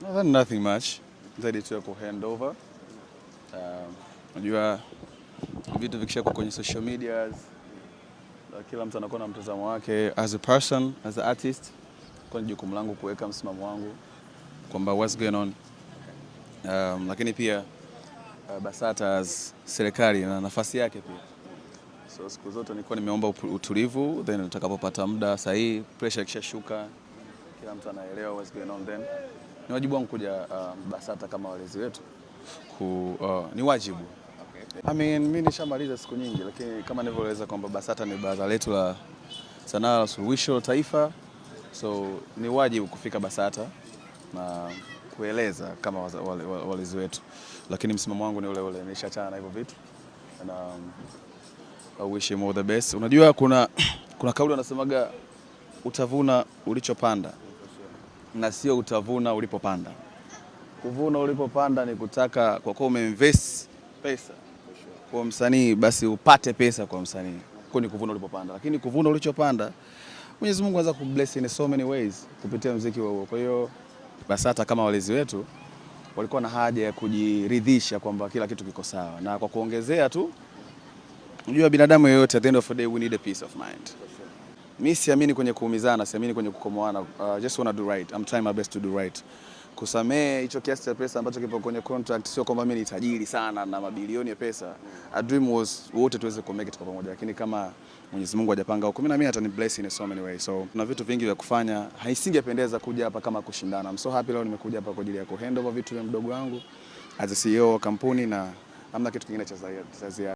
No, nothing much. Zaidi tu ya ku hand over. Unajua vitu vikisha kwenye social medias, kila mtu anakuwa na mtazamo wake. As a person, as an artist, kwa jukumu langu kuweka msimamo wangu kwamba what's going on. Lakini pia BASATA as serikali na nafasi yake pia. So siku zote nilikuwa nimeomba utulivu, then nitakapopata muda sahihi, pressure ikishashuka, kila mtu anaelewa what's going on, then ni wajibu wangu kuja BASATA kama walezi wetu. Ni wajibu. I mean, mimi nishamaliza siku nyingi, lakini kama nilivyoeleza kwamba BASATA ni baraza letu la sanaa la suluhisho taifa, so ni wajibu kufika BASATA na kueleza kama walezi wetu, lakini msimamo wangu ni ule ule, nishachana na hivyo vitu na I wish him all the best. Unajua kuna kauli wanasemaga utavuna ulichopanda na sio utavuna ulipopanda. Kuvuna ulipopanda ni kutaka kwa kuwa umeinvest pesa kwa msanii basi upate pesa kwa msanii. Kwa ni kuvuna ulipopanda, lakini kuvuna ulichopanda Mwenyezi Mungu anaweza kubless in so many ways kupitia muziki huo. Kwa hiyo BASATA kama walezi wetu walikuwa na haja ya kujiridhisha kwamba kila kitu kiko sawa, na kwa kuongezea tu, unajua binadamu yeyote at the end of the day we need a peace of mind. Mimi siamini kwenye kuumizana, siamini kwenye kukomoana. Just wanna do right. I'm trying my best to do right. Kusamee hicho kiasi cha pesa ambacho kipo kwenye contract, sio kwamba mimi ni tajiri sana na mabilioni ya pesa. A dream was wote tuweze ku make it kwa pamoja, lakini kama Mwenyezi Mungu hajapanga huko, mimi atani bless in so many ways. So kuna vitu vingi vya kufanya, haisingependeza kuja hapa kama kushindana. I'm so happy leo nimekuja hapa kwa ajili ya ku hand over vitu vya mdogo wangu as a CEO wa kampuni, na hamna kitu kingine cha ziada.